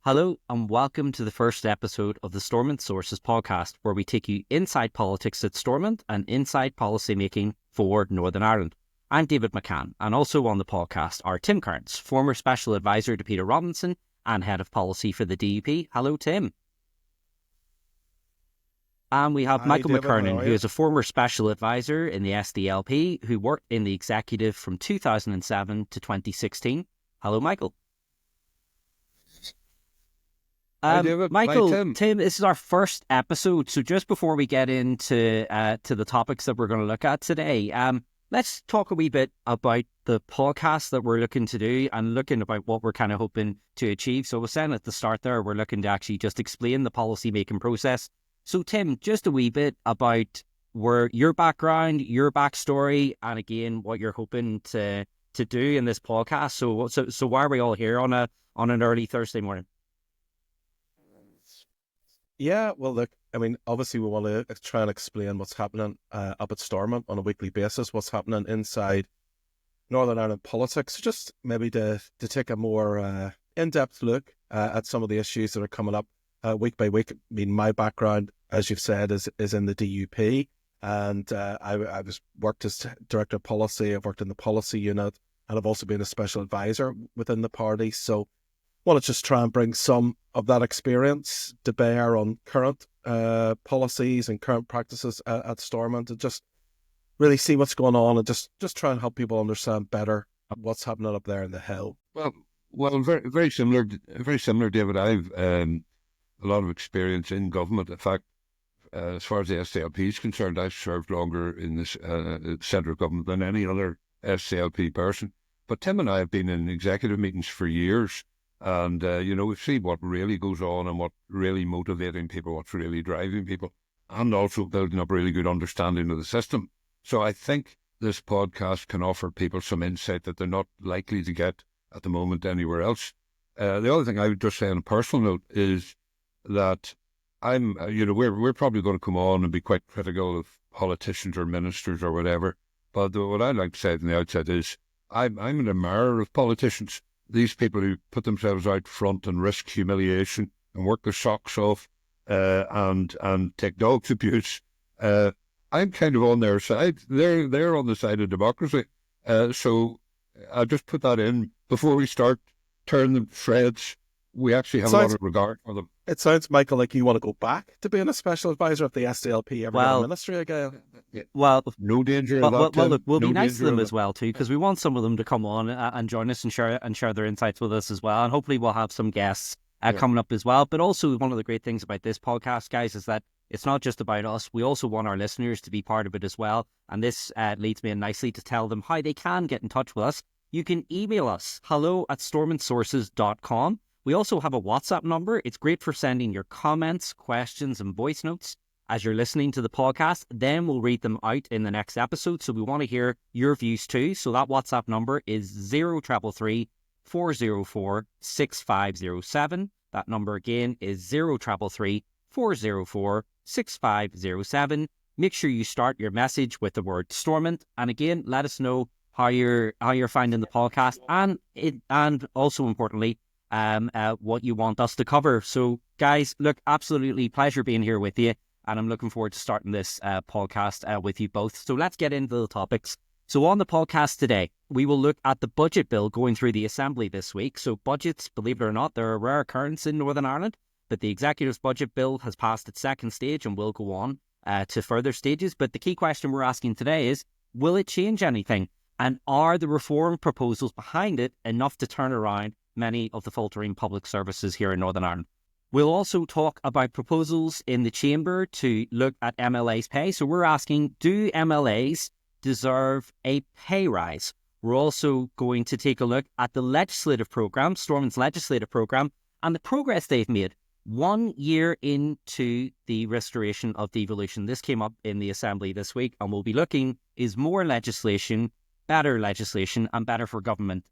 Hello and welcome to the first episode of the Stormont Sources podcast, where we take you inside politics at Stormont and inside policy making for Northern Ireland. I'm David McCann, and also on the podcast are Tim Cairns, former Special Advisor to Peter Robinson and Head of Policy for the DUP. Hello, Tim. And we have Hi, Michael David, McCarnon, who is a former Special Advisor in the SDLP, who worked in the executive from 2007 to 2016. Hello, Michael. Hi, David. Michael, Hi, Tim, this is our first episode. So just before we get into to the topics that we're going to look at today, let's talk a wee bit about the podcast that we're looking to do and looking about what we're kind of hoping to achieve. So we're saying at the start there, we're looking to actually just explain the policy making process. So Tim, just a wee bit about where your background, your backstory, and again, what you're hoping to do in this podcast. So why are we all here on an early Thursday morning? Yeah, well, look, I mean, obviously we want to try and explain what's happening up at Stormont on a weekly basis, what's happening inside Northern Ireland politics, just maybe to take a more in-depth look at some of the issues that are coming up week by week. I mean, my background, as you've said, is in the DUP, and I was worked as Director of Policy. I've worked in the policy unit, and I've also been a Special Advisor within the party, so want to just try and bring some of that experience to bear on current policies and current practices at Stormont, and just really see what's going on and just try and help people understand better what's happening up there in the hill. Well, very similar, David. I've a lot of experience in government. In fact, as far as the SDLP is concerned, I've served longer in this central government than any other SDLP person. But Tim and I have been in executive meetings for years. And, we've seen what really goes on and what's really motivating people, what's really driving people, and also building up really good understanding of the system. So I think this podcast can offer people some insight that they're not likely to get at the moment anywhere else. The other thing I would just say on a personal note is that we're probably going to come on and be quite critical of politicians or ministers or whatever. But what I'd like to say from the outset is I'm an admirer of politicians. These people who put themselves out front and risk humiliation and work their socks off and take dogs abuse. I'm kind of on their side. They're on the side of democracy. So I'll just put that in before we start turning them to shreds. We actually have a lot of regard for them. It sounds, Michael, like you want to go back to being a Special Advisor of the SDLP ever got a ministry again. Well, no danger of that. Well, look, we'll be nice to them as well too, because we want some of them to come on and join us and share their insights with us as well. And hopefully we'll have some guests coming up as well. But also one of the great things about this podcast, guys, is that it's not just about us. We also want our listeners to be part of it as well. And this leads me in nicely to tell them how they can get in touch with us. You can email us, hello@stormontsources.com. We also have a WhatsApp number. It's great for sending your comments, questions, and voice notes as you're listening to the podcast. Then we'll read them out in the next episode. So we want to hear your views too. So that WhatsApp number is 0333 404 6507. That number again is 0333 404 6507. Make sure you start your message with the word Stormont. And again, let us know how you're finding the podcast and also importantly, what you want us to cover. So guys, look, absolutely pleasure being here with you, and I'm looking forward to starting this podcast with you both. So let's get into the topics. So on the podcast today, we will look at the budget bill going through the Assembly this week. So budgets, believe it or not, they're a rare occurrence in Northern Ireland, but the Executive's budget bill has passed its second stage and will go on to further stages. But the key question we're asking today is, will it change anything? And are the reform proposals behind it enough to turn around many of the faltering public services here in Northern Ireland? We'll also talk about proposals in the Chamber to look at MLAs' pay. So we're asking, do MLAs deserve a pay rise? We're also going to take a look at the legislative programme, Stormont's legislative programme, and the progress they've made 1 year into the restoration of devolution. This came up in the Assembly this week, and we'll be looking, is more legislation, better legislation, and better for government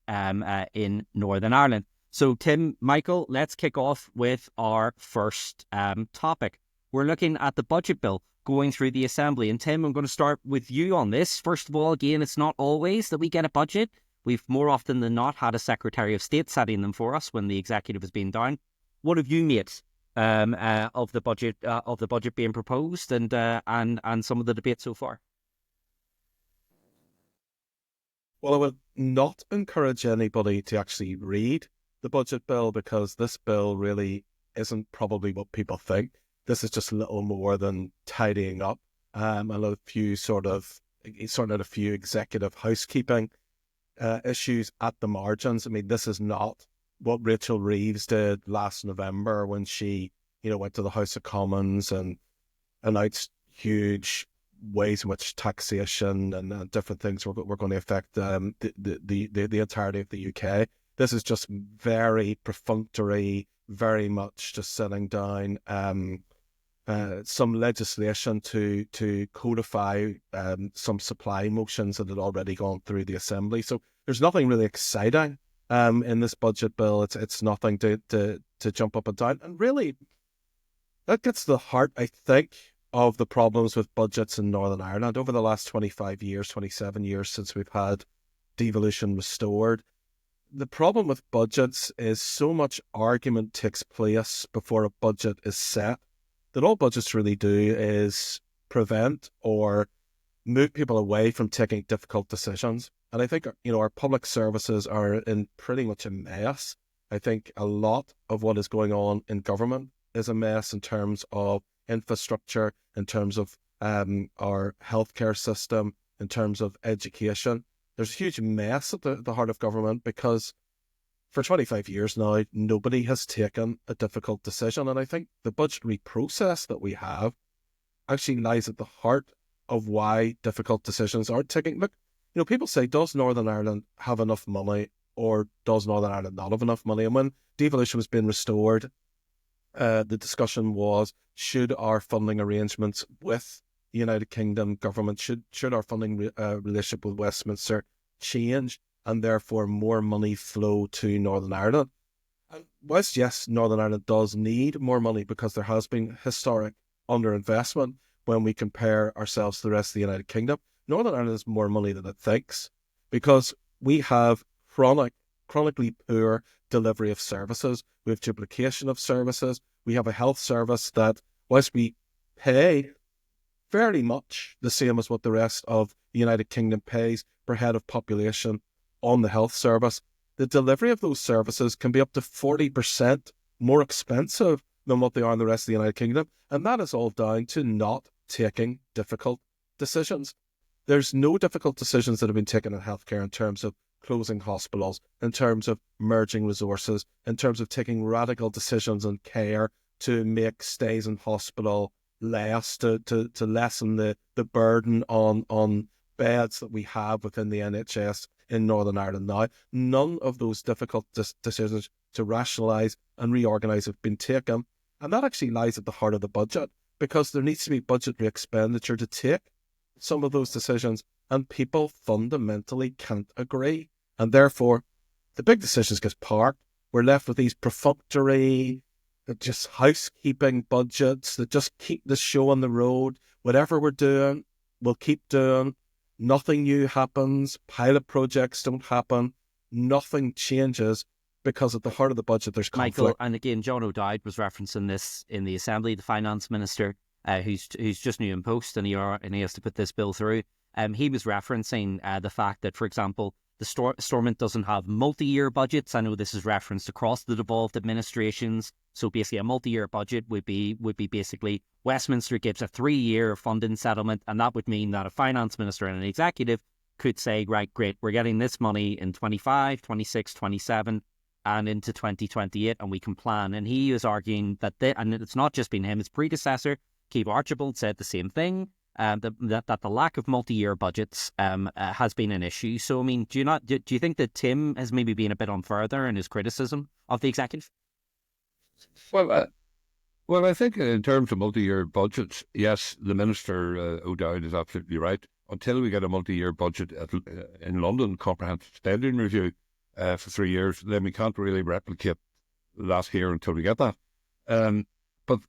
in Northern Ireland? So Tim, Michael, let's kick off with our first topic. We're looking at the budget bill going through the Assembly. And Tim, I'm going to start with you on this. First of all, again, it's not always that we get a budget. We've more often than not had a Secretary of State setting them for us when the Executive has been down. what have you made of the budget being proposed and some of the debate so far? Well, I would not encourage anybody to actually read the budget bill, because this bill really isn't probably what people think. This is just little more than tidying up and a few sorting out a few executive housekeeping issues at the margins. I mean, this is not what Rachel Reeves did last November when she, went to the House of Commons and announced huge ways in which taxation and different things were going to affect the entirety of the UK. This is just very perfunctory, very much just setting down some legislation to codify some supply motions that had already gone through the Assembly. So there's nothing really exciting in this budget bill. It's nothing to jump up and down. And really, that gets to the heart, I think, of the problems with budgets in Northern Ireland over the last 25 years, 27 years since we've had devolution restored. The problem with budgets is so much argument takes place before a budget is set that all budgets really do is prevent or move people away from taking difficult decisions. And I think, our public services are in pretty much a mess. I think a lot of what is going on in government is a mess in terms of infrastructure, in terms of our healthcare system, in terms of education. There's a huge mess at the heart of government because for 25 years now, nobody has taken a difficult decision. And I think the budgetary process that we have actually lies at the heart of why difficult decisions aren't taken. Look, people say, does Northern Ireland have enough money or does Northern Ireland not have enough money? And when devolution was being restored, the discussion was, should our funding arrangements with the United Kingdom government, should our funding relationship with Westminster change and therefore more money flow to Northern Ireland? And whilst, yes, Northern Ireland does need more money because there has been historic underinvestment when we compare ourselves to the rest of the United Kingdom, Northern Ireland has more money than it thinks because we have chronically poor delivery of services. We have duplication of services. We have a health service that, whilst we pay fairly much the same as what the rest of the United Kingdom pays per head of population on the health service, the delivery of those services can be up to 40% more expensive than what they are in the rest of the United Kingdom. And that is all down to not taking difficult decisions. There's no difficult decisions that have been taken in healthcare in terms of closing hospitals, in terms of merging resources, in terms of taking radical decisions on care to make stays in hospital less, to lessen the burden on beds that we have within the NHS in Northern Ireland now. None of those difficult decisions to rationalise and reorganise have been taken. And that actually lies at the heart of the budget, because there needs to be budgetary expenditure to take some of those decisions, and people fundamentally can't agree. And therefore, the big decisions get parked. We're left with these perfunctory, just housekeeping budgets that just keep the show on the road. Whatever we're doing, we'll keep doing. Nothing new happens. Pilot projects don't happen. Nothing changes because at the heart of the budget, there's conflict. Michael, and again, John O'Dowd was referencing this in the Assembly, the Finance Minister, who's just new in post, and he has to put this bill through. He was referencing the fact that, for example, the Stormont doesn't have multi-year budgets. I know this is referenced across the devolved administrations. So basically a multi-year budget would be basically Westminster gives a 3-year funding settlement, and that would mean that a finance minister and an executive could say, right, great, we're getting this money in 25, 26, 27 and into 2028, and we can plan. And he was arguing that, and it's not just been him, his predecessor, Keith Archibald, said the same thing. That the lack of multi-year budgets has been an issue. So, I mean, do you think that Tim has maybe been a bit unfair there in his criticism of the executive? Well, I think in terms of multi-year budgets, yes, the Minister O'Dowd is absolutely right. Until we get a multi-year budget in London, comprehensive spending review for 3 years, then we can't really replicate that here until we get that. But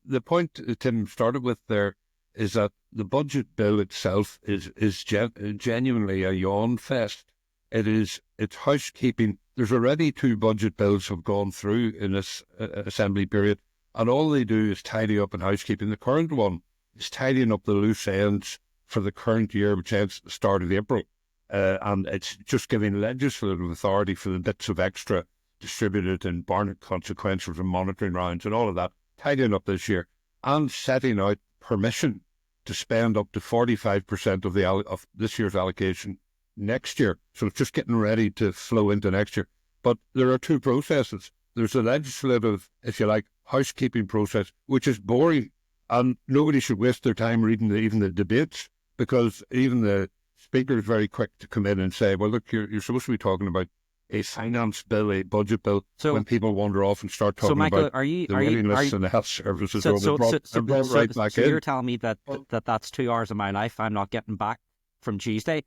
the point Tim started with there is that the budget bill itself is genuinely a yawn fest. It's housekeeping there's already 2 budget bills have gone through in this assembly period, and all they do is tidy up in housekeeping. The current one is tidying up the loose ends for the current year, which ends at the start of April. And it's just giving legislative authority for the bits of extra distributed in Barnett consequentials and monitoring rounds and all of that, tidying up this year, and setting out permission to spend up to 45% of this year's allocation next year. So it's just getting ready to flow into next year. But there are 2 processes. There's a legislative, if you like, housekeeping process, which is boring, and nobody should waste their time reading even the debates, because even the Speaker is very quick to come in and say, well, look, you're supposed to be talking about a finance bill, a budget bill, so, when people wander off and start talking Michael, about the waiting lists and the health services. So you're telling me that that's 2 hours of my life I'm not getting back from Tuesday?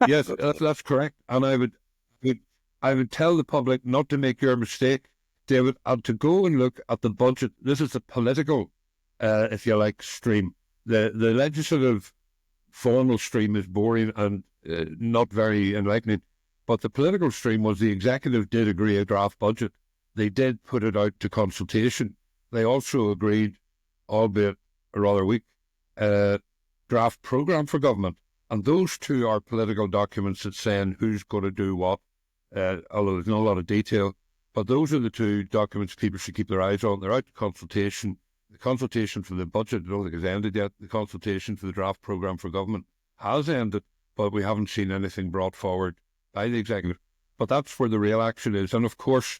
Yes, that's correct. And I would tell the public not to make your mistake, David, and to go and look at the budget. This is a political, if you like, stream. The legislative formal stream is boring and not very enlightening. But the political stream was the executive did agree a draft budget. They did put it out to consultation. They also agreed, albeit a rather weak, draft programme for government. And those 2 are political documents that saying who's going to do what, although there's not a lot of detail. But those are the 2 documents people should keep their eyes on. They're out to consultation. The consultation for the budget, I don't think it's ended yet. The consultation for the draft programme for government has ended, but we haven't seen anything brought forward by the executive. But that's where the real action is. And of course,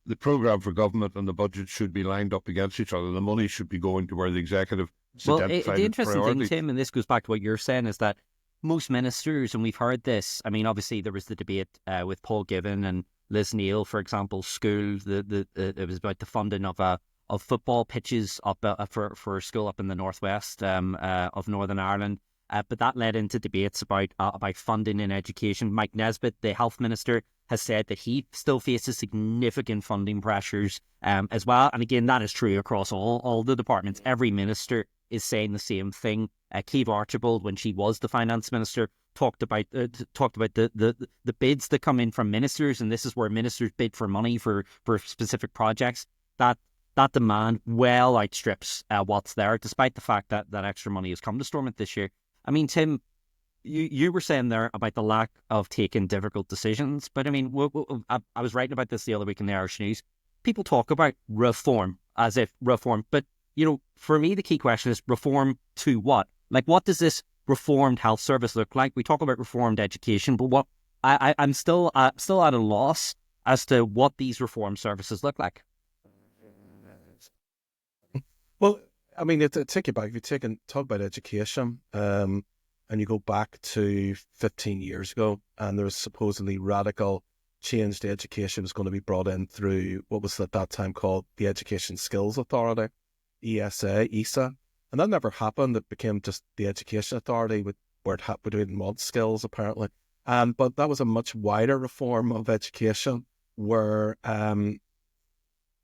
the programme for government and the budget should be lined up against each other. The money should be going to where the executive has identified the interesting priority. thing, Tim, and this goes back to what you're saying, is that most ministers, and we've heard this, I mean, obviously there was the debate with Paul Givan and Liz Neal, for example, school, it was about the funding of football pitches up for a school up in the northwest of Northern Ireland. But that led into debates about funding in education. Mike Nesbitt, the health minister, has said that he still faces significant funding pressures as well. And again, that is true across all the departments. Every minister is saying the same thing. Keith Archibald, when she was the finance minister, talked about the bids that come in from ministers, and this is where ministers bid for money for specific projects. That demand well outstrips what's there, despite the fact that extra money has come to Stormont this year. I mean, Tim, you were saying there about the lack of taking difficult decisions, but I mean, I was writing about this the other week in the Irish News. People talk about reform as if reform, but for me, the key question is reform to what? Like, what does this reformed health service look like? We talk about reformed education, but what I'm still at a loss as to what these reform services look like. Well, I mean, take it back. If you talk about education, and you go back to 15 years ago, and there was supposedly radical change to education was going to be brought in through what was at that time called the Education Skills Authority, ESA, and that never happened. It became just the Education Authority, where we didn't want skills apparently. But that was a much wider reform of education, where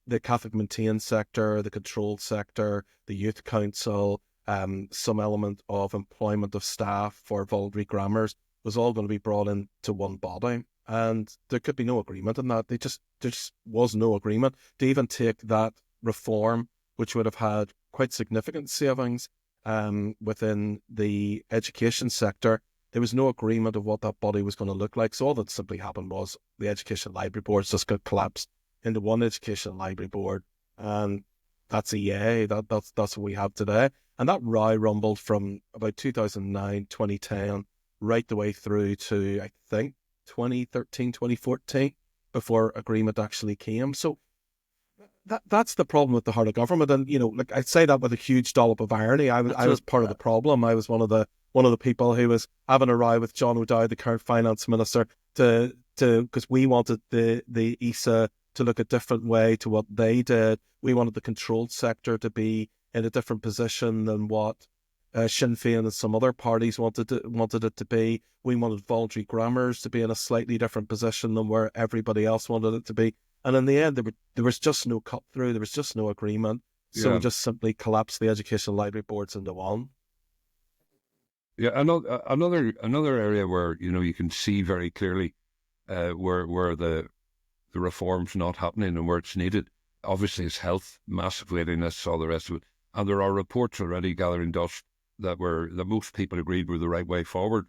the Catholic maintained sector, the controlled sector, the youth council, some element of employment of staff for voluntary grammars was all going to be brought into one body. And there could be no agreement on that. There just was no agreement to even take that reform, which would have had quite significant savings within the education sector. There was no agreement of what that body was going to look like. So all that simply happened was the Education Library Boards just got collapsed into one Education Library Board, and that's EA. That's what we have today. And that row rumbled from about 2009, 2010, right the way through to, I think, 2013, 2014, before agreement actually came. So that's the problem with the heart of government. And, like I say that with a huge dollop of irony. I was part of the problem. I was one of the people who was having a row with John O'Dowd, the current finance minister, because we wanted the ESA to look a different way to what they did. We wanted the controlled sector to be in a different position than what Sinn Féin and some other parties wanted it to be. We wanted voluntary grammars to be in a slightly different position than where everybody else wanted it to be. And in the end, there was just no cut through. There was just no agreement. So we just simply collapsed the Education Library Boards into one. Yeah, another area where you can see very clearly where the reform's not happening and where it's needed. Obviously, it's health, massive waiting lists, all the rest of it. And there are reports already gathering dust that most people agreed were the right way forward.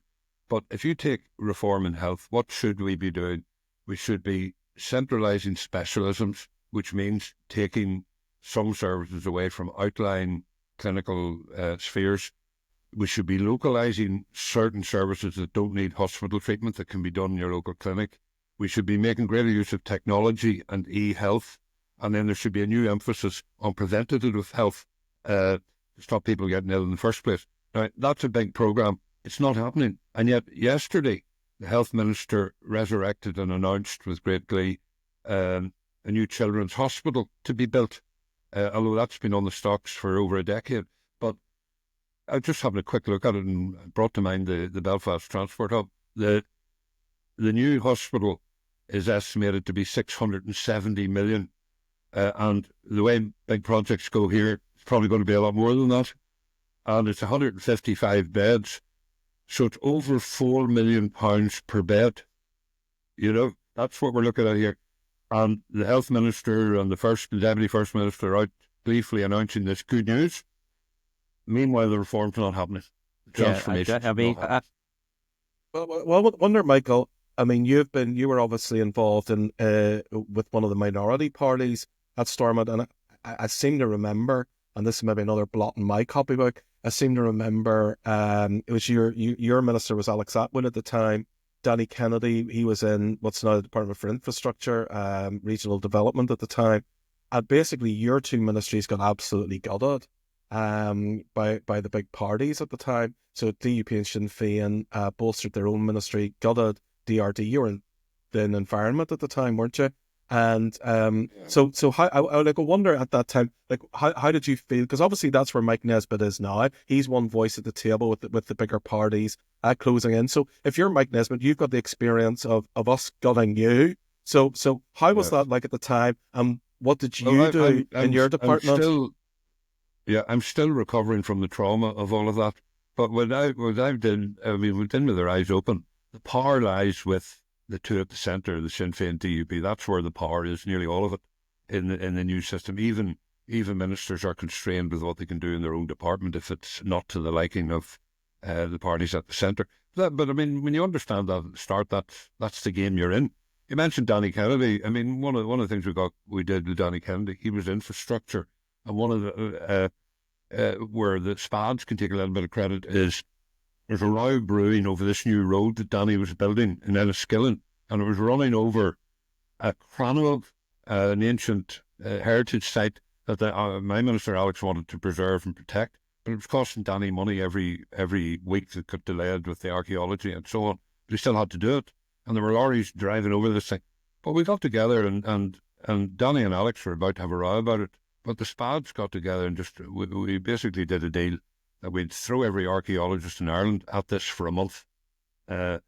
But if you take reform in health, what should we be doing? We should be centralising specialisms, which means taking some services away from outlying clinical spheres. We should be localising certain services that don't need hospital treatment that can be done in your local clinic. We should be making greater use of technology and e-health. And then there should be a new emphasis on preventative health to stop people getting ill in the first place. Now, that's a big programme. It's not happening. And yet yesterday, the health minister resurrected and announced with great glee a new children's hospital to be built, although that's been on the stocks for over a decade. But I was just having a quick look at it and brought to mind the Belfast Transport Hub. The new hospital is estimated to be 670 million. And the way big projects go here, it's probably going to be a lot more than that. And it's 155 beds. So it's over £4 million per bed. You know, that's what we're looking at here. And the health minister and the deputy first minister are out gleefully announcing this good news. Meanwhile, the reform's not happening. The transformation. Well, I wonder, Michael. I mean, you were obviously involved in with one of the minority parties at Stormont, and I seem to remember, and this is maybe another blot in my copybook. I seem to remember it was your minister was Alex Atwood at the time. Danny Kennedy, he was in what's now the Department for Infrastructure, Regional Development at the time. And basically, your two ministries got absolutely gutted by the big parties at the time. So DUP and Sinn Féin bolstered their own ministry, gutted DRD. You were in the environment at the time, weren't you? And so how I wonder at that time, like how did you feel? Because obviously that's where Mike Nesbitt is now. He's one voice at the table with the bigger parties closing in. So if you're Mike Nesbitt, you've got the experience of us gutting you. So how was that like at the time? What did you do in your department? I'm still recovering from the trauma of all of that. But what I did, I mean, went in with their eyes open. The power lies with the two at the centre, the Sinn Féin DUP. That's where the power is, nearly all of it, in the new system. Even ministers are constrained with what they can do in their own department if it's not to the liking of the parties at the centre. But I mean, when you understand that at the start, that's the game you're in. You mentioned Danny Kennedy. I mean, one of the things we did with Danny Kennedy, he was infrastructure, and one of the where the SPADs can take a little bit of credit is there's a row brewing over this new road that Danny was building in Enniskillen, and it was running over a Cranwell, an ancient heritage site that my minister Alex wanted to preserve and protect, but it was costing Danny money every week that got delayed with the archaeology and so on. But he still had to do it, and there were lorries driving over this thing. But we got together, and Danny and Alex were about to have a row about it, but the SPADs got together and we basically did a deal that we'd throw every archaeologist in Ireland at this for a month, and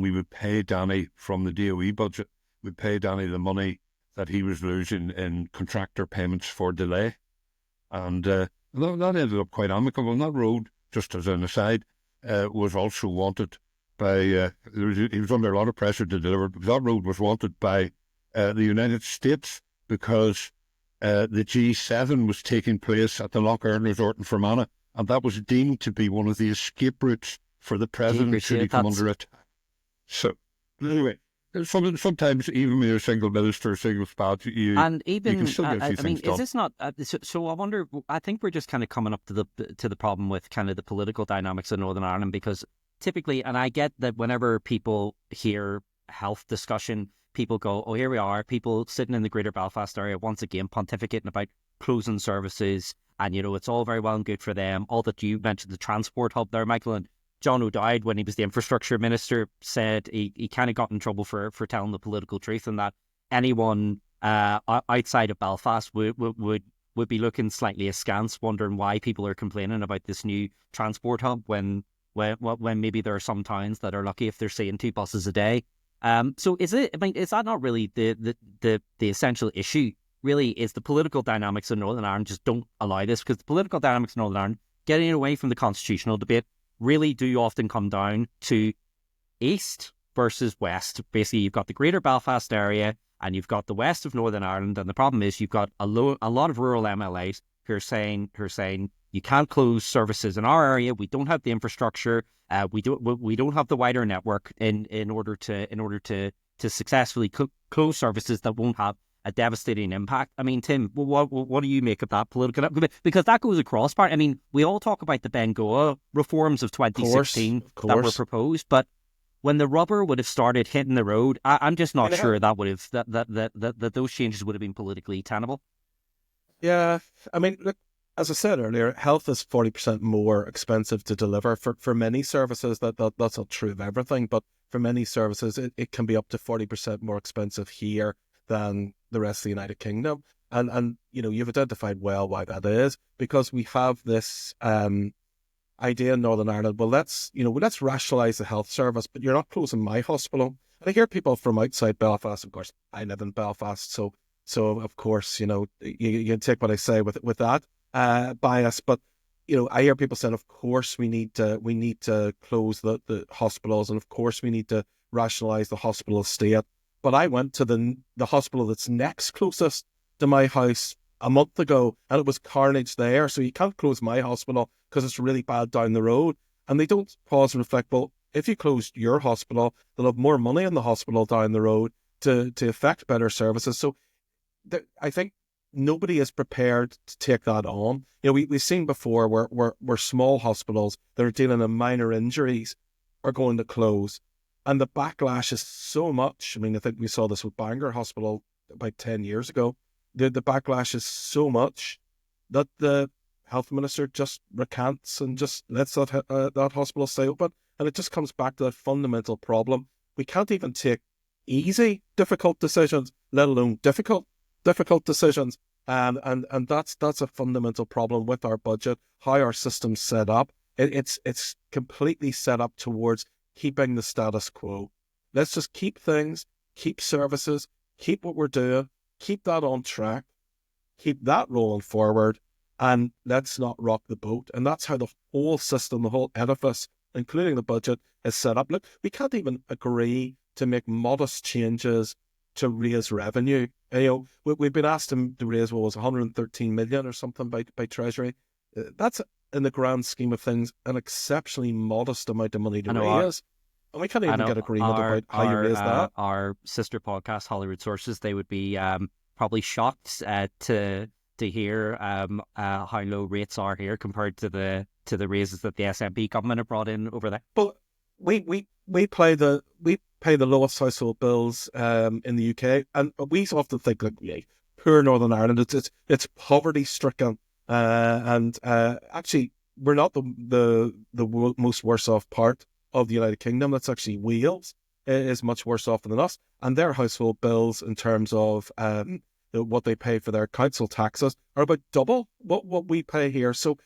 we would pay Danny from the DOE budget. We'd pay Danny the money that he was losing in contractor payments for delay. And that ended up quite amicable. And that road, just as an aside, was also wanted by, he was under a lot of pressure to deliver it, because that road was wanted by the United States, because the G7 was taking place at the Loch Earn Resort in Fermanagh, and that was deemed to be one of the escape routes for the president should he come under attack. So, anyway, sometimes even when you're a single minister, single SPAD, you can still get a few things done. Is this not? So I wonder. I think we're just kind of coming up to the problem with kind of the political dynamics in Northern Ireland, because typically, and I get that whenever people hear health discussion, people go, "Oh, here we are." People sitting in the Greater Belfast area once again pontificating about closing services. And, you know, it's all very well and good for them. All that you mentioned, the transport hub there, Michael, and John O'Dowd, when he was the infrastructure minister, said he kind of got in trouble for telling the political truth, and that anyone outside of Belfast would be looking slightly askance, wondering why people are complaining about this new transport hub when maybe there are some towns that are lucky if they're seeing 2 buses a day. So is that not really the essential issue? Really, is the political dynamics in Northern Ireland just don't allow this, because the political dynamics in Northern Ireland, getting away from the constitutional debate, really do often come down to East versus west. Basically, you've got the Greater Belfast area and you've got the west of Northern Ireland, and the problem is you've got a lot of rural MLAs who are saying you can't close services in our area. We don't have the infrastructure. We don't have the wider network in order to successfully close services that won't have a devastating impact. I mean, Tim, what do you make of that political? Because that goes across part. I mean, we all talk about the Bengoa reforms of 2016 that were proposed, but when the rubber would have started hitting the road, I'm just not sure that would have that those changes would have been politically tenable. Yeah, I mean, look, as I said earlier, health is 40% more expensive to deliver for many services. That's not true of everything, but for many services, it can be up to 40% more expensive here than the rest of the United Kingdom. And you've identified well why that is, because we have this idea in Northern Ireland. Well, let's rationalise the health service, but you're not closing my hospital. And I hear people from outside Belfast. Of course, I live in Belfast, so of course, you can take what I say with that bias. But I hear people saying, of course, we need to close the hospitals, and of course, we need to rationalise the hospital estate. But I went to the hospital that's next closest to my house a month ago, and it was carnage there. So you can't close my hospital because it's really bad down the road. And they don't pause and reflect, well, if you close your hospital, they'll have more money in the hospital down the road to affect better services. So I think nobody is prepared to take that on. We've seen before where small hospitals that are dealing in minor injuries are going to close. And the backlash is so much. I mean, I think we saw this with Bangor Hospital about 10 years ago. The backlash is so much that the health minister just recants and just lets that hospital stay open. And it just comes back to that fundamental problem. We can't even take easy, difficult decisions, let alone difficult decisions. And that's a fundamental problem with our budget, how our system's set up. It's completely set up towards keeping the status quo. Let's just keep things, keep services, keep what we're doing, keep that on track, keep that rolling forward, and let's not rock the boat. And that's how the whole system, the whole edifice, including the budget, is set up. Look, we can't even agree to make modest changes to raise revenue. We've been asked to raise, 113 million or something by Treasury. That's, in the grand scheme of things, an exceptionally modest amount of money to raise. And we can't even get agreement about how you raise that. Our sister podcast, Hollywood Sources, they would be probably shocked to hear how low rates are here compared to the raises that the SNP government have brought in over there. But we pay the lowest household bills in the UK, and we often think poor Northern Ireland, it's poverty stricken, and actually we're not the most worse off part of the United Kingdom. That's actually Wales is much worse off than us, and their household bills in terms of what they pay for their council taxes are about double what we pay here. So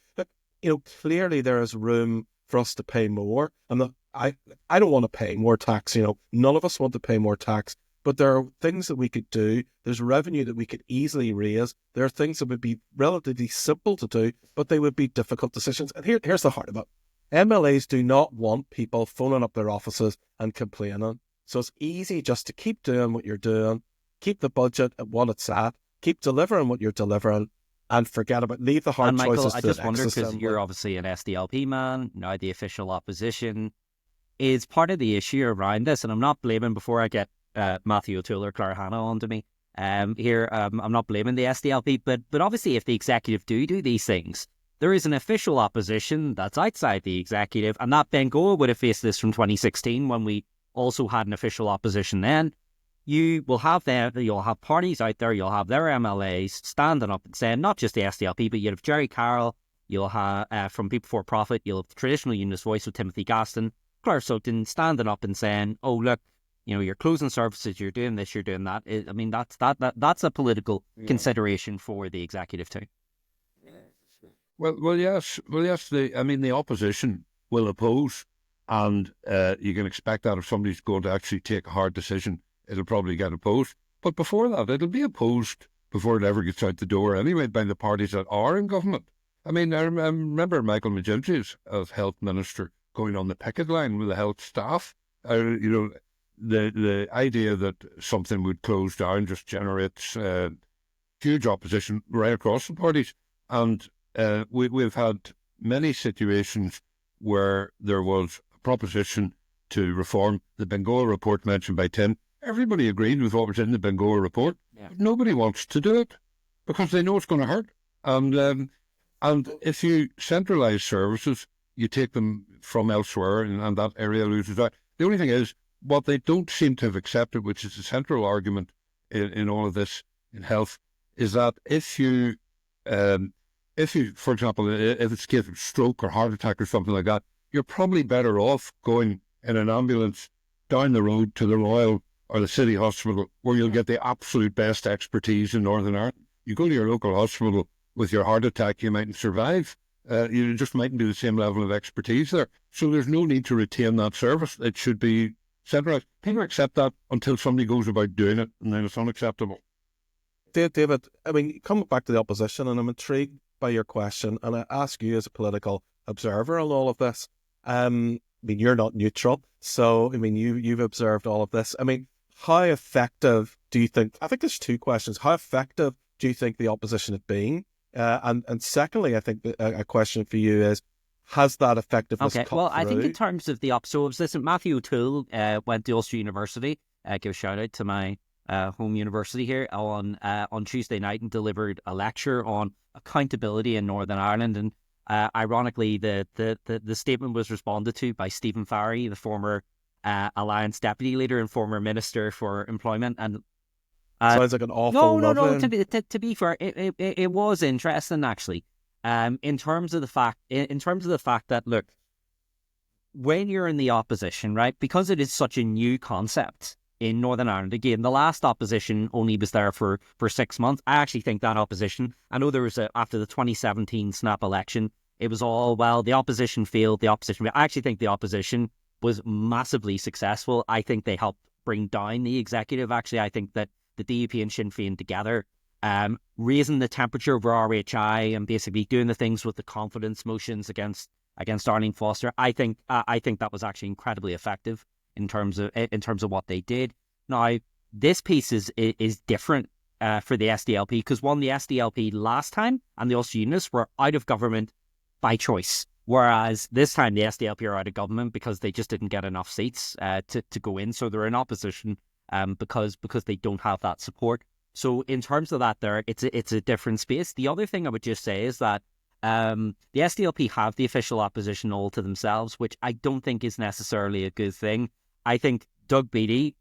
clearly there is room for us to pay more. And I don't want to pay more tax. None of us want to pay more tax. But there are things that we could do. There's revenue that we could easily raise. There are things that would be relatively simple to do, but they would be difficult decisions. And here's the heart of it. MLAs do not want people phoning up their offices and complaining. So it's easy just to keep doing what you're doing, keep the budget at what it's at, keep delivering what you're delivering, and forget about, leave the hard Michael, choices to the next assembly. I just wonder, because you're obviously an SDLP man, now the official opposition, is part of the issue around this, and I'm not blaming, before I get Matthew O'Toole or Claire Hanna onto me here, I'm not blaming the SDLP, but obviously if the executive do these things, there is an official opposition that's outside the executive, and that Bengoa would have faced this from 2016 when we also had an official opposition then. You will have you'll have parties out there, you'll have their MLAs standing up and saying, not just the SDLP, but you'll have Jerry Carroll, you'll have from People for Profit, you'll have the Traditional Unionist Voice with Timothy Gaston, Claire Sutton standing up and saying, oh look, you're closing services, you're doing this, you're doing that. I mean, that's a political consideration for the executive too. Well, yes. The opposition will oppose, and you can expect that if somebody's going to actually take a hard decision, it'll probably get opposed. But before that, it'll be opposed before it ever gets out the door anyway by the parties that are in government. I mean, I remember Michael McCarnon as health minister going on the picket line with the health staff. the idea that something would close down just generates huge opposition right across the parties. And we've had many situations where there was a proposition to reform the Bengoa report mentioned by Tim. Everybody agreed with what was in the Bengoa report, but nobody wants to do it because they know it's going to hurt. And if you centralise services, you take them from elsewhere, and that area loses out. The only thing is, what they don't seem to have accepted, which is the central argument in all of this in health, is that if you, for example, if it's a case of stroke or heart attack or something like that, you're probably better off going in an ambulance down the road to the Royal or the City Hospital, where you'll get the absolute best expertise in Northern Ireland. You go to your local hospital with your heart attack, you mightn't survive. You just mightn't be the same level of expertise there. So there's no need to retain that service. It should be centralised. People accept that until somebody goes about doing it, and then it's unacceptable. David, I mean, coming back to the opposition, and I'm intrigued by your question, and I ask you as a political observer on all of this. I mean, you're not neutral, so I mean, you've observed all of this. I mean, how effective do you think? I think there's two questions. How effective do you think the opposition have been? And secondly, I think a question for you is, has that effectiveness cut well, through? I think in terms of the so I was listening, Matthew O'Toole went to Ulster University. Give a shout out to my home university here on Tuesday night and delivered a lecture on accountability in Northern Ireland. And ironically, the statement was responded to by Stephen Farry, the former Alliance deputy leader and former Minister for Employment. And sounds like an awful. No. To be fair, it was interesting actually. In terms of the fact that, look, when you're in the opposition, right, because it is such a new concept in Northern Ireland. Again, the last opposition only was there for 6 months. I actually think that opposition, I know there was after the 2017 snap election, it was all, well, the opposition failed, I actually think the opposition was massively successful. I think they helped bring down the executive. Actually, I think that the DUP and Sinn Féin together, raising the temperature of our RHI and basically doing the things with the confidence motions against Arlene Foster. I think that was actually incredibly effective in terms of what they did. Now, this piece is different for the SDLP because, one, the SDLP last time and the Ulster Unionists were out of government by choice, whereas this time the SDLP are out of government because they just didn't get enough seats to go in. So they're in opposition because they don't have that support. So in terms of that, it's a different space. The other thing I would just say is that the SDLP have the official opposition all to themselves, which I don't think is necessarily a good thing. I think Doug Beattie,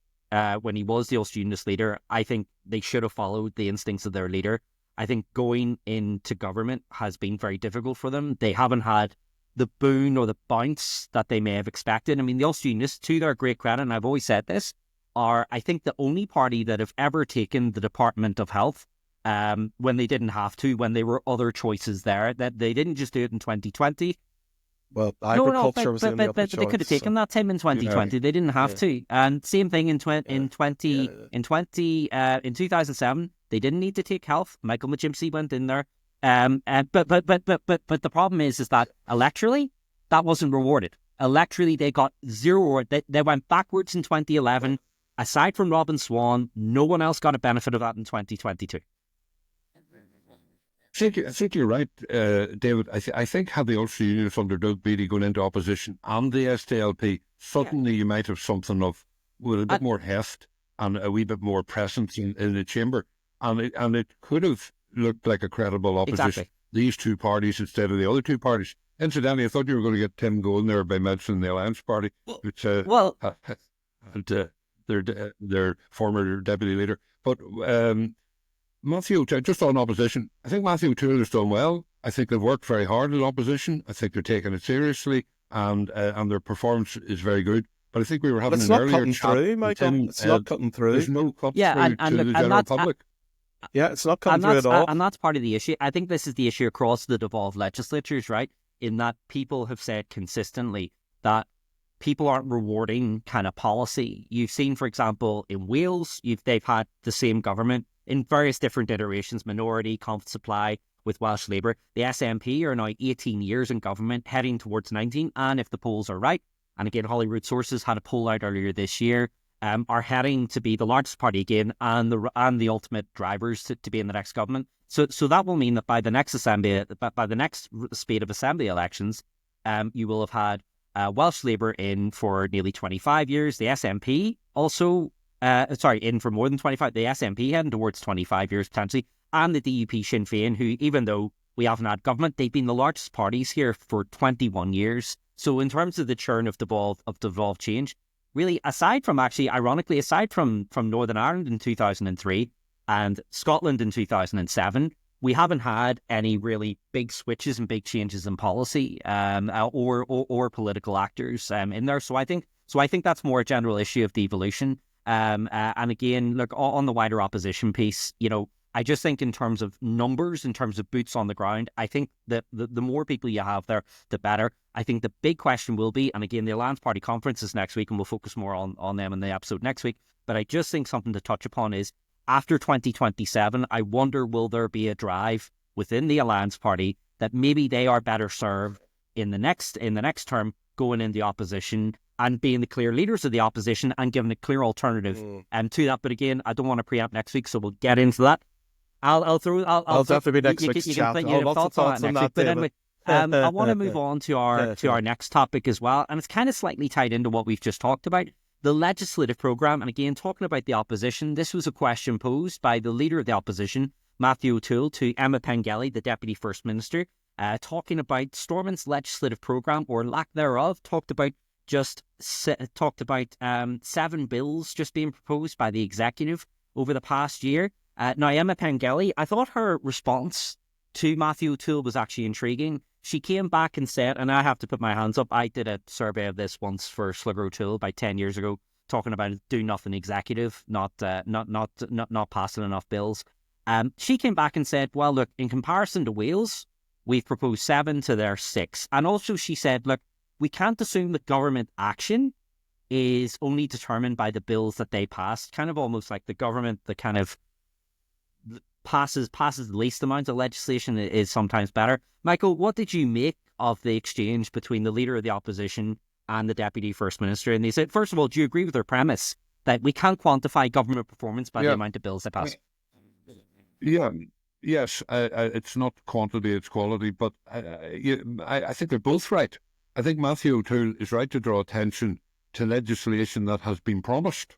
when he was the Ulster Unionist leader, I think they should have followed the instincts of their leader. I think going into government has been very difficult for them. They haven't had the boon or the bounce that they may have expected. I mean, the Ulster Unionists, to their great credit, and I've always said this, are, I think, the only party that have ever taken the Department of Health when they didn't have to, when there were other choices there, that they didn't just do it in 2020. Well, agriculture was the only other choice. They could have taken that time in 2020. They didn't have to. And same thing in 2007, they didn't need to take health. Michael McCarnon went in there. But the problem is that electorally, that wasn't rewarded. Electorally, they got zero. They went backwards in 2011. Aside from Robin Swan, no one else got a benefit of that in 2022. I think you're right, David. I think had the Ulster Unionists under Doug Beattie going into opposition and the SDLP, suddenly you might have something with a bit more heft and a wee bit more presence in the chamber, and it could have looked like a credible opposition. Exactly. These two parties instead of the other two parties. Incidentally, I thought you were going to get Tim going there by mentioning the Alliance Party, which their former deputy leader. But Matthew, just on opposition, I think Matthew O'Toole has done well. I think they've worked very hard in opposition. I think they're taking it seriously, and their performance is very good. But I think we were having an earlier chat. It's not cutting through, Michael. It's not cutting through. There's no cut through to the general public. It's not cutting through at all. And that's part of the issue. I think this is the issue across the devolved legislatures, right? In that people have said consistently that people aren't rewarding kind of policy. You've seen, for example, in Wales, they've had the same government in various different iterations, minority, conflict supply with Welsh Labour. The SNP are now 18 years in government, heading towards 19. And if the polls are right, and again, Holyrood Sources had a poll out earlier this year, are heading to be the largest party again and the ultimate drivers to be in the next government. So that will mean that by the next spate of assembly elections, you will have had Welsh Labour in for nearly 25 years, the SNP also, in for more than 25, the SNP heading towards 25 years potentially, and the DUP Sinn Féin, who, even though we haven't had government, they've been the largest parties here for 21 years. So in terms of the churn of devolved change, really, aside from Northern Ireland in 2003 and Scotland in 2007, we haven't had any really big switches and big changes in policy or political actors in there. So I think that's more a general issue of devolution. And again, look, on the wider opposition piece, I just think in terms of numbers, in terms of boots on the ground, I think that the more people you have there, the better. I think the big question will be, and again, the Alliance Party conference is next week, and we'll focus more on them in the episode next week. But I just think something to touch upon is, after 2027, I wonder, will there be a drive within the Alliance Party that maybe they are better served in the next term going in the opposition and being the clear leaders of the opposition and giving a clear alternative to that. But again, I don't want to preempt next week, so we'll get into that. I'll definitely be next week's chat. Thoughts on that next week. But anyway, I want to move on to our next topic as well, and it's kind of slightly tied into what we've just talked about, the legislative programme. And again, talking about the opposition, this was a question posed by the leader of the opposition, Matthew O'Toole, to Emma Pengelly, the Deputy First Minister, talking about Stormont's legislative programme, or lack thereof. Talked about 7 bills just being proposed by the executive over the past year. Now, Emma Pengelly, I thought her response to Matthew O'Toole was actually intriguing. She came back and said, and I have to put my hands up, I did a survey of this once for Slugger O'Toole about 10 years ago, talking about a do-nothing executive, not passing enough bills. She came back and said, well, look, in comparison to Wales, we've proposed 7 to their 6. And also she said, look, we can't assume that government action is only determined by the bills that they pass, kind of almost like the government that kind of passes the least amount of legislation is sometimes better. Michael, what did you make of the exchange between the leader of the opposition and the Deputy First Minister? And they said, first of all, do you agree with their premise that we can't quantify government performance by the amount of bills they pass? Yes, it's not quantity, it's quality, but I think they're both right. I think Matthew O'Toole is right to draw attention to legislation that has been promised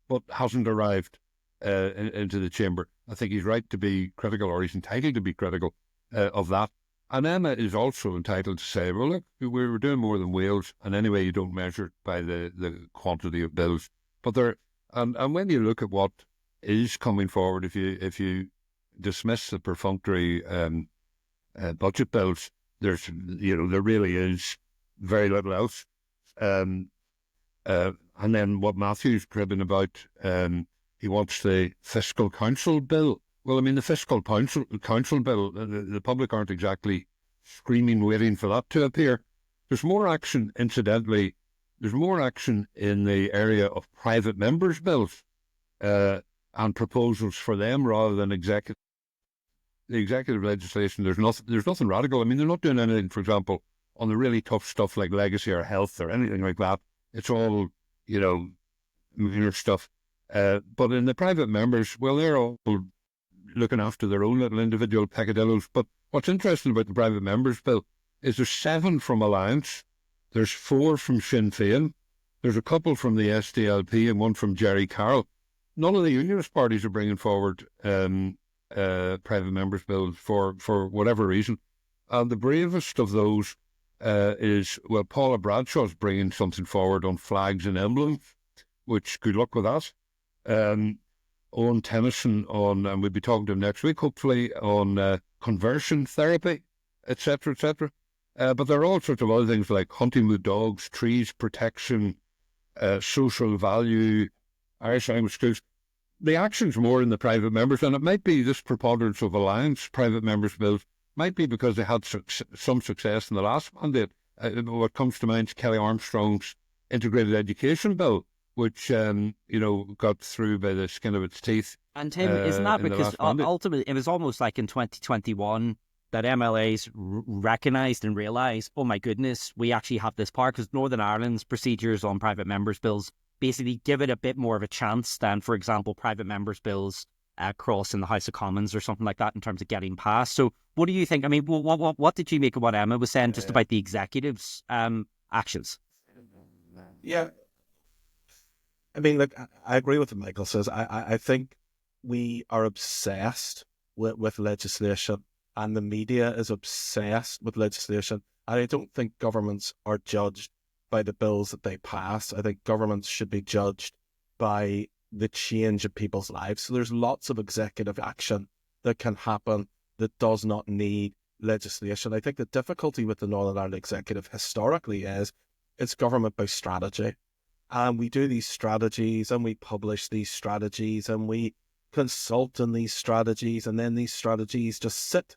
but hasn't arrived into the chamber. I think he's right to be critical, or he's entitled to be critical of that. And Emma is also entitled to say, well, look, we were doing more than Wales, and anyway, you don't measure it by the quantity of bills. But and when you look at what is coming forward, if you dismiss the perfunctory budget bills, there really is very little else. And then what Matthew's cribbing about, he wants the Fiscal Council Bill. Well, I mean, the Fiscal Council Bill, the public aren't exactly screaming, waiting for that to appear. There's more action, incidentally, there's more action in the area of private members' bills and proposals for them rather than the executive legislation. There's nothing radical. I mean, they're not doing anything, for example, on the really tough stuff like legacy or health or anything like that. It's all, minor stuff. But in the private members, well, they're all looking after their own little individual peccadillos. But what's interesting about the private members bill is there's 7 from Alliance, there's 4 from Sinn Féin, there's a couple from the SDLP and 1 from Jerry Carroll. None of the unionist parties are bringing forward private members bills for whatever reason. And the bravest of those is, well, Paula Bradshaw's bringing something forward on flags and emblems, which good luck with that. Owen Tennyson and we'll be talking to him next week, hopefully, on conversion therapy, etc., etc. But there are all sorts of other things like hunting with dogs, trees protection, social value, Irish language schools. The action's more in the private members, and it might be this preponderance of Alliance private members bills might be because they had some success in the last mandate. What comes to mind is Kelly Armstrong's integrated education bill, which got through by the skin of its teeth. And Tim, isn't that because ultimately it was almost like in 2021 that MLAs recognised and realised, oh my goodness, we actually have this power, because Northern Ireland's procedures on private members bills basically give it a bit more of a chance than, for example, private members' bills cross in the House of Commons or something like that in terms of getting passed. So what do you think? I mean, what did you make of what Emma was saying just about the executive's actions? Yeah, I mean, look, I agree with what Michael says. I think we are obsessed with legislation, and the media is obsessed with legislation. And I don't think governments are judged by the bills that they pass. I think governments should be judged by the change in people's lives. So there's lots of executive action that can happen that does not need legislation. I think the difficulty with the Northern Ireland Executive historically is it's government by strategy. And we do these strategies and we publish these strategies and we consult on these strategies, and then these strategies just sit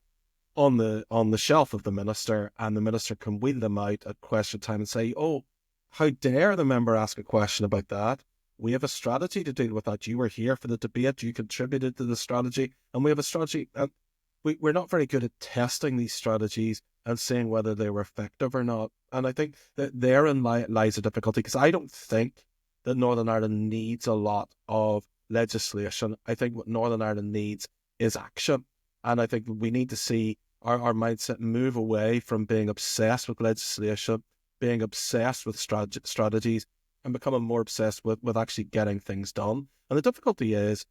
on the shelf of the minister, and the minister can wheel them out at question time and say, oh, how dare the member ask a question about that? We have a strategy to deal with that. You were here for the debate. You contributed to the strategy, and we have a strategy. And we're not very good at testing these strategies and saying whether they were effective or not. And I think that therein lies a difficulty, because I don't think that Northern Ireland needs a lot of legislation. I think what Northern Ireland needs is action. And I think we need to see our mindset move away from being obsessed with legislation, being obsessed with strategies, and becoming more obsessed with actually getting things done. And the difficulty is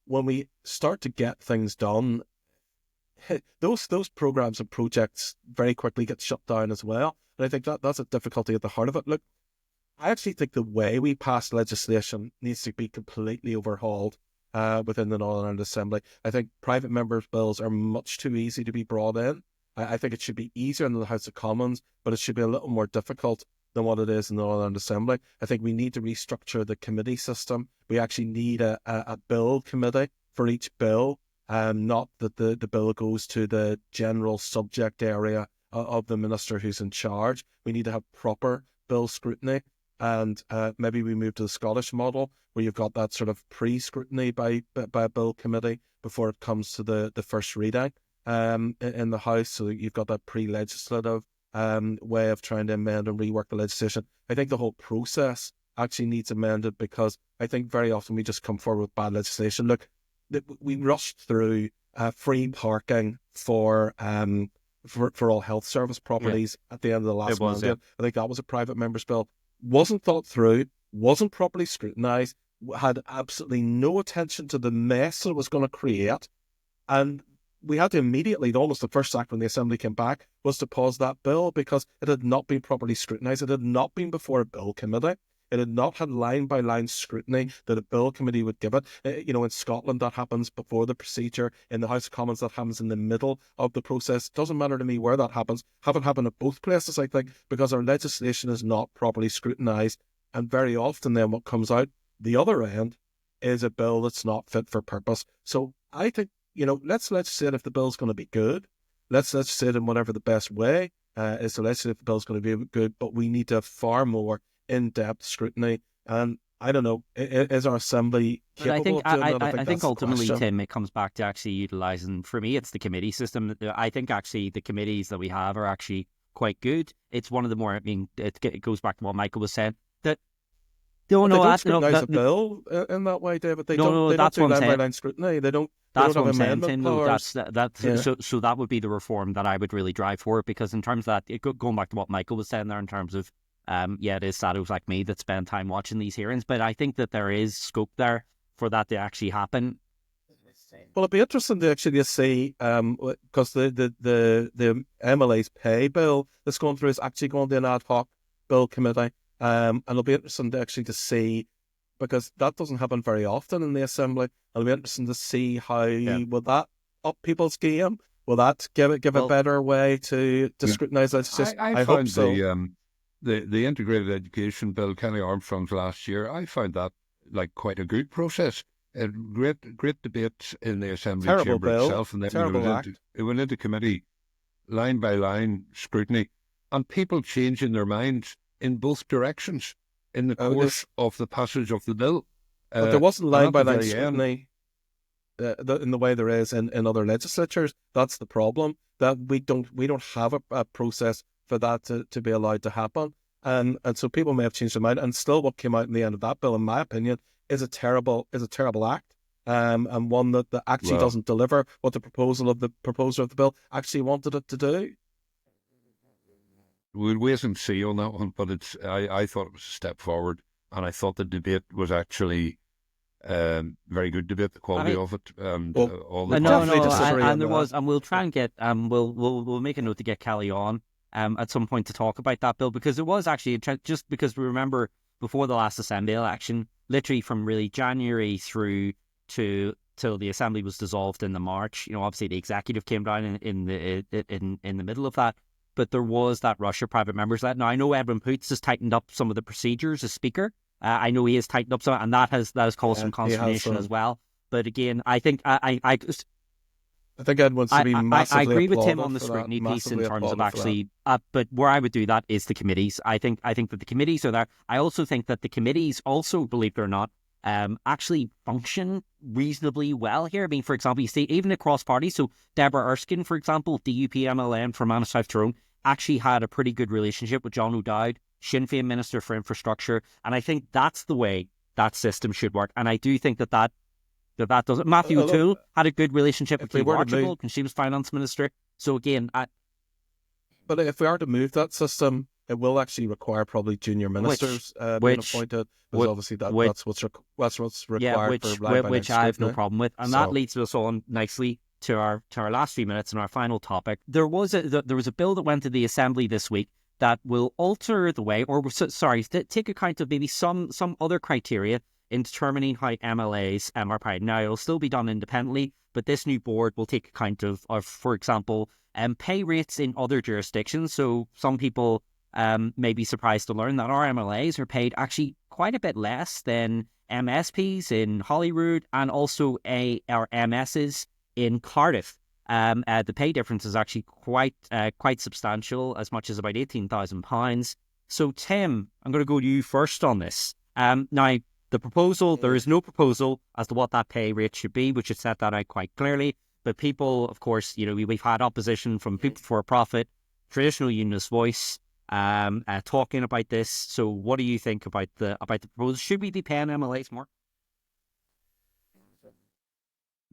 when we start to get things done, those programs and projects very quickly get shut down as well. And I think that's a difficulty at the heart of it. Look, I actually think the way we pass legislation needs to be completely overhauled within the Northern Ireland Assembly. I think private members' bills are much too easy to be brought in. I think it should be easier in the House of Commons, but it should be a little more difficult than what it is in the Northern Ireland Assembly. I think we need to restructure the committee system. We actually need a bill committee for each bill, not that the bill goes to the general subject area of the minister who's in charge. We need to have proper bill scrutiny, and maybe we move to the Scottish model where you've got that sort of pre-scrutiny by a bill committee before it comes to the first reading in the House. So you've got that pre-legislative way of trying to amend and rework the legislation. I think the whole process actually needs amended, because I think very often we just come forward with bad legislation. Look, we rushed through free parking for all health service properties at the end of the last month. I think that was a private member's bill. Wasn't thought through, wasn't properly scrutinised, had absolutely no attention to the mess it was going to create. And we had to immediately, almost the first act when the Assembly came back, was to pause that bill because it had not been properly scrutinised. It had not been before a bill committee. It had not had line-by-line scrutiny that a bill committee would give it. In Scotland, that happens before the procedure. In the House of Commons, that happens in the middle of the process. Doesn't matter to me where that happens. Have it happen at both places, I think, because our legislation is not properly scrutinised. And very often then what comes out the other end is a bill that's not fit for purpose. So I think, let's legislate if the bill's going to be good. Let's legislate in whatever the best way is to legislate if the bill's going to be good. But we need to have far more in-depth scrutiny. And I don't know, is our Assembly capable of doing that? I think ultimately, Tim, it comes back to actually utilising, for me, it's the committee system. I think actually the committees that we have are actually quite good. It's one of the more, it goes back to what Michael was saying, that they don't scrutinise a bill in that way, David. They don't do line-by-line scrutiny. They don't. That's what I'm saying, Tim. Yeah. So that would be the reform that I would really drive for, because in terms of that, going back to what Michael was saying there in terms of, it is shadows like me that spend time watching these hearings, but I think that there is scope there for that to actually happen. Well, it'd be interesting to actually see, because the MLAs pay bill that's going through is actually going to an ad hoc bill committee, and it'll be interesting to see, because that doesn't happen very often in the Assembly. It'll be interesting to see how will that up people's game. Will that give a better way to scrutinise legislation? I hope so. The integrated education bill, Kenny Armstrong's last year, I found that like quite a good process. A great debate in the Assembly chamber itself, and then it went into committee, line by line scrutiny, and people changing their minds in both directions in the course of the passage of the bill. But there wasn't line by line scrutiny in the way there is in other legislatures. That's the problem, that we don't have a process for that to be allowed to happen. And so people may have changed their mind, and still what came out in the end of that bill, in my opinion, is a terrible act, and one that actually doesn't deliver what the proposer of the bill actually wanted it to do. We'll wait and see on that one, but I thought it was a step forward, and I thought the debate was actually very good debate, the quality of it, and all the and there was, and we'll try and get we'll make a note to get Kelly on at some point to talk about that bill, because it was actually just because we remember before the last Assembly election, literally from really January through till the Assembly was dissolved in the March. Obviously the executive came down in the middle of that. But there was that rush of private members. Now, I know Edwin Poots has tightened up some of the procedures as Speaker. I know he has tightened up some, and that has caused some consternation as well. But again, I think I think Edwin's to be massively I agree with Tim on the scrutiny piece in terms of actually, but where I would do that is the committees. I think that the committees are there. I also think that the committees also, believe it or not, actually function reasonably well here. I mean, for example, you see even across parties. So Deborah Erskine, for example, DUP MLA from Manus South Tyrone, actually had a pretty good relationship with John O'Dowd, Sinn Féin Minister for Infrastructure, and I think that's the way that system should work. And I do think that does it. Matthew O'Toole had a good relationship with Kate Archibald when she was Finance Minister. So again, but if we are to move that system, it will actually require probably junior ministers being appointed, because obviously that's what's required which I have no problem with, and that leads us on nicely to our last few minutes and our final topic. There was a bill that went to the Assembly this week that will alter the way, take account of maybe some other criteria in determining how MLAs are paid. Now, it'll still be done independently, but this new board will take account of for example, pay rates in other jurisdictions. So some people may be surprised to learn that our MLAs are paid actually quite a bit less than MSPs in Holyrood, and also our MSs in Cardiff. The pay difference is actually quite substantial, as much as about £18,000. So Tim, I'm going to go to you first on this. Now, the proposal, there is no proposal as to what that pay rate should be, which should set that out quite clearly. But people, of course, we've had opposition from People for a Profit, Traditional Unionist Voice, talking about this. So what do you think about the proposal? Should we be paying MLAs more?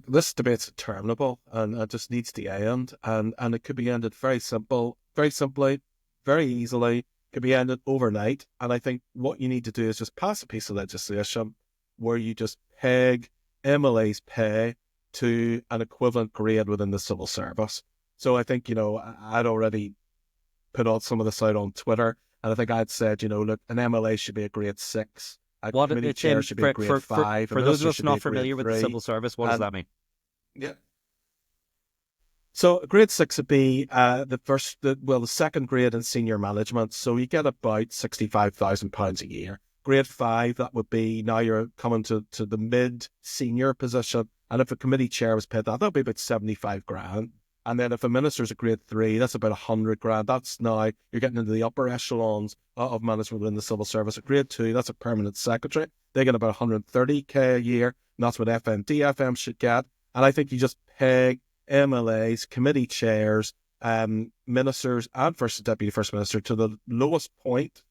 This debate's interminable, and it just needs to end, and it could be ended very simply, very easily. Could be ended overnight, and I think what you need to do is just pass a piece of legislation where you just peg MLA's pay to an equivalent grade within the civil service. So I think, I'd already put out some of this out on Twitter, and I think I'd said, look, an MLA should be a grade 6. Committee chair should be a grade 5. For those of us not familiar with the civil service, what does that mean? Yeah. So grade 6 would be the second grade in senior management. So you get about £65,000 a year. Grade 5, that would be, now you're coming to the mid-senior position. And if a committee chair was paid that would be about 75 grand. And then if a minister's a grade 3, that's about 100 grand. That's now, you're getting into the upper echelons of management within the civil service. At grade 2, that's a permanent secretary. They get about 130k a year. And that's what DFM should get. And I think you just peg MLAs, committee chairs, ministers, and first and deputy first minister to the lowest point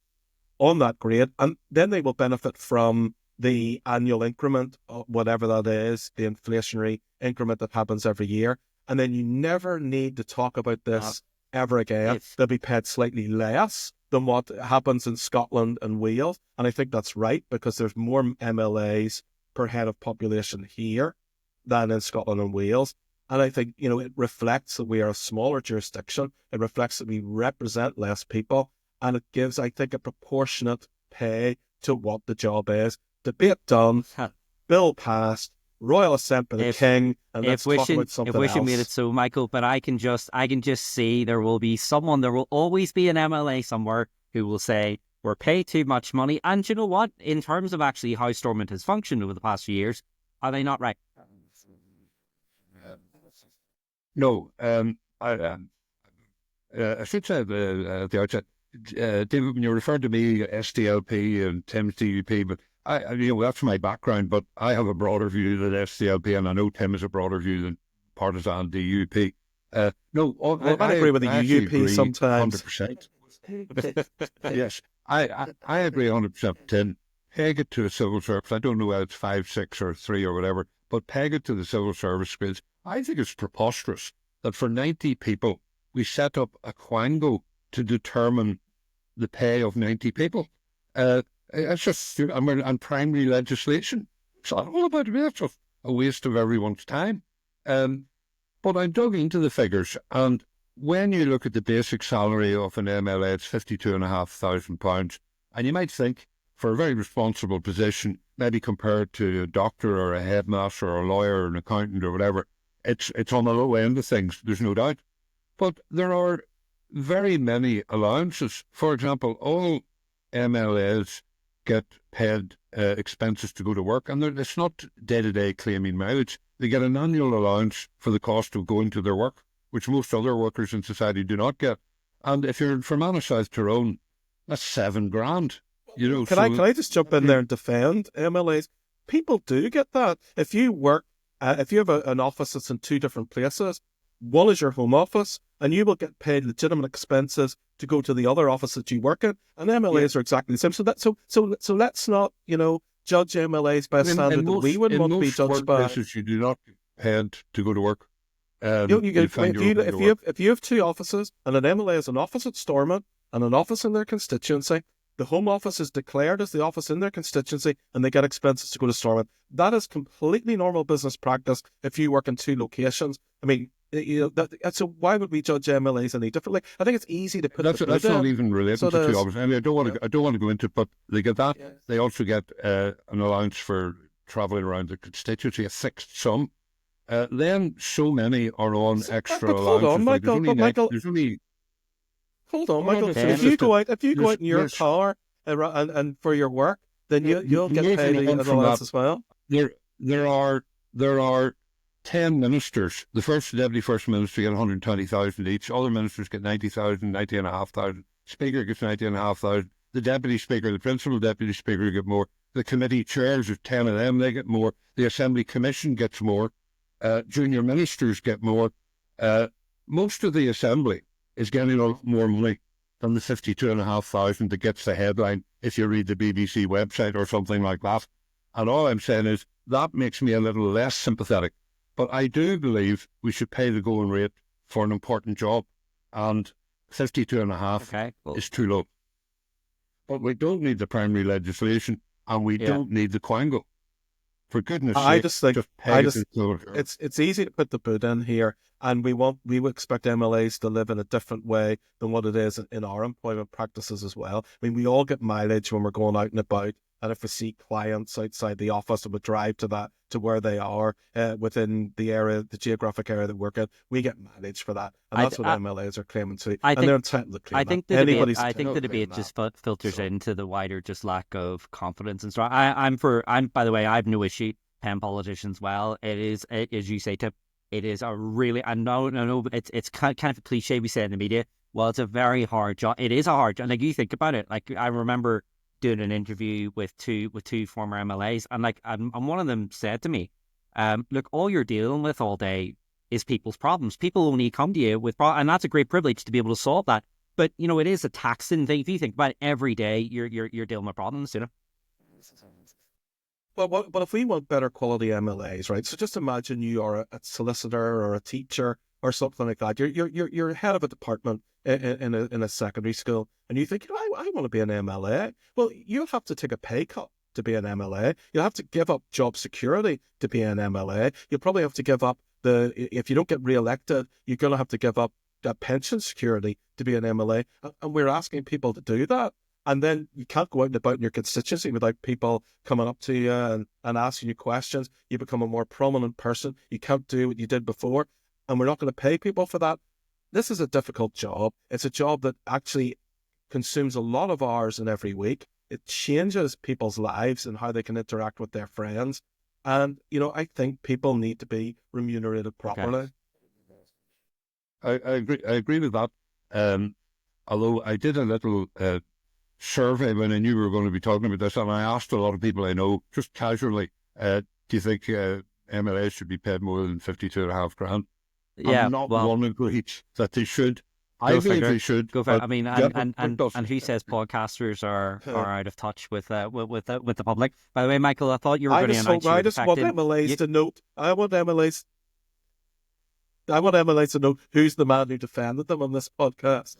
on that grade. And then they will benefit from the annual increment, whatever that is, the inflationary increment that happens every year. And then you never need to talk about this ever again. They'll be paid slightly less than what happens in Scotland and Wales. And I think that's right, because there's more MLAs per head of population here than in Scotland and Wales. And I think, it reflects that we are a smaller jurisdiction. It reflects that we represent less people. And it gives, I think, a proportionate pay to what the job is. Debate done, bill passed, royal assent by the king, and let's talk about something else. If we made it so, Michael, but I can just see there will always be an MLA somewhere who will say, we're paid too much money. And you know what? In terms of actually how Stormont has functioned over the past few years, are they not right? No, I should say at the outset, David, when you referred to me, SDLP and Tim's DUP, but that's my background, but I have a broader view than SDLP, and I know Tim has a broader view than partisan DUP. I agree with the UUP sometimes. 100%. Yes. I agree 100%, Tim. Peg it to a civil service. I don't know whether it's 5, 6 or 3 or whatever, but peg it to the civil service grades. I think it's preposterous that for 90 people, we set up a quango to determine the pay of 90 people. It's just, and primary legislation. It's all about it. It's just a waste of everyone's time. But I dug into the figures, and when you look at the basic salary of an MLA, it's £52,500, and you might think, for a very responsible position, maybe compared to a doctor or a headmaster or a lawyer or an accountant or whatever, it's on the low end of things, there's no doubt. But there are very many allowances. For example, all MLAs get paid expenses to go to work, and it's not day-to-day claiming mileage. They get an annual allowance for the cost of going to their work, which most other workers in society do not get. And if you're from Anna, South Tyrone, that's $7,000. You know, can I just jump in there and defend MLAs? People do get that. If you work, if you have an office that's in 2 different places, one is your home office, and you will get paid legitimate expenses to go to the other office that you work in. And MLAs are exactly the same. So let's not, judge MLAs by a standard that we wouldn't want to be judged by. You do not get paid to go to work. If you have 2 offices, and an MLA has an office at Stormont and an office in their constituency, the home office is declared as the office in their constituency, and they get expenses to go to Stormont. That is completely normal business practice if you work in 2 locations. I mean, so why would we judge MLAs any differently? I think it's easy to put. That's not even related to 2 offices. I mean, I don't want to go into it, but they get that. Yes. They also get an allowance for travelling around the constituency, a fixed sum. Then so many are on extra allowances. Hold on, Michael. Hold on, Michael. If you go out in your car and for your work, then you'll get paid an allowance as well. There are 10 ministers. The deputy first minister get 120,000 each. Other ministers get 90,000, 90,500. Speaker gets 90,500. The deputy speaker, the principal deputy speaker get more. The committee chairs, there's 10 of them, they get more. The Assembly Commission gets more. Junior ministers get more. Most of the Assembly is getting a lot more money than the 52,500 that gets the headline if you read the BBC website or something like that. And all I'm saying is that makes me a little less sympathetic. But I do believe we should pay the going rate for an important job, and 52.5 is too low. But we don't need the primary legislation, and we don't need the quango. For goodness sake, it's easy to put the boot in here, and we would expect MLAs to live in a different way than what it is in our employment practices as well. I mean, we all get mileage when we're going out and about, and if we see clients outside the office and we drive to where they are within the geographic area that we work in, we get mileage for that, and that's what MLAs are claiming too, and they're entitled to claim that. I think the debate just filters into the wider just lack of confidence and stuff. I'm by the way, I have no issue paying politicians well. It is, as you say, Tim, it is a really, I know it's kind of a cliche we say in the media. Well, it's a very hard job. It is a hard job. Like, you think about it. Like, I remember doing an interview with two former MLAs, and and one of them said to me, look, all you're dealing with all day is people's problems. People only come to you with problems, and that's a great privilege to be able to solve that. But it is a taxing thing. If you think about it, every day you're dealing with problems, Well, but if we want better quality MLAs, right? So just imagine you are a solicitor or a teacher or something like that. You're head of a department in a secondary school, and you think, I want to be an MLA. Well, you'll have to take a pay cut to be an MLA. You'll have to give up job security to be an MLA. You'll probably have to give up if you don't get re-elected, you're going to have to give up that pension security to be an MLA. And we're asking people to do that. And then you can't go out and about in your constituency without people coming up to you and asking you questions. You become a more prominent person. You can't do what you did before. And we're not going to pay people for that. This is a difficult job. It's a job that actually consumes a lot of hours in every week. It changes people's lives and how they can interact with their friends. And, I think people need to be remunerated properly. Okay. I agree with that. Although I did a little survey when I knew we were going to be talking about this, and I asked a lot of people I know, just casually, do you think MLAs should be paid more than 52.5 grand? Yeah, and not one agreed that they should, I believe figure. they should. Go for it. but I mean, yeah, and does. who says podcasters are out of touch with the public? By the way, Michael, I thought you were going to announce I your just want defecting. MLAs to note. I want MLAs to know who's the man who defended them on this podcast.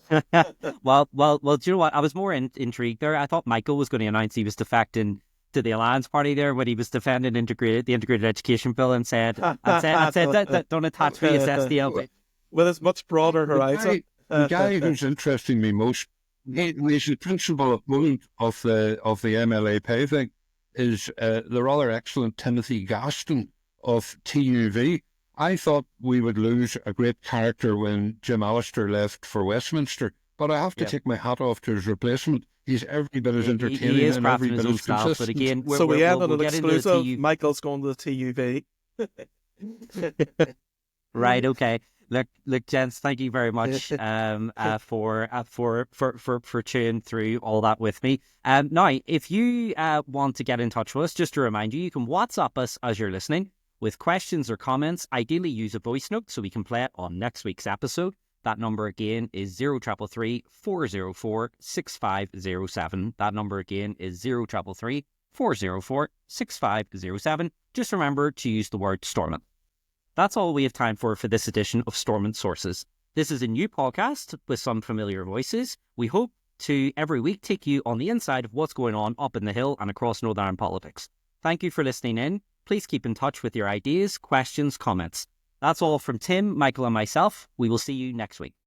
Well, do you know what? I was more intrigued there. I thought Michael was going to announce he was defecting to the Alliance Party there when he was defending the integrated education bill and said, I said that don't attach me as SDLP. With his much broader horizon. The guy who's interesting me most, he's the principal opponent of the MLA pay thing, is the rather excellent Timothy Gaston of TUV. I thought we would lose a great character when Jim Allister left for Westminster, but I have to take my hat off to his replacement. He's every bit as entertaining He is and every crafting bit his own as style, but consistent. again, So we end on an get into the exclusive. TUV. Michael's going to the TUV. Right. Okay. Look, gents. Thank you very much for chewing through all that with me. Now, if you want to get in touch with us, just to remind you, you can WhatsApp us as you're listening with questions or comments. Ideally, use a voice note so we can play it on next week's episode. That number again is 0333 404 6507. That number again is 0333 404 6507. Just remember to use the word Stormont. That's all we have time for this edition of Stormont Sources. This is a new podcast with some familiar voices. We hope to every week take you on the inside of what's going on up in the Hill and across Northern Ireland politics. Thank you for listening in. Please keep in touch with your ideas, questions, comments. That's all from Tim, Michael and myself. We will see you next week.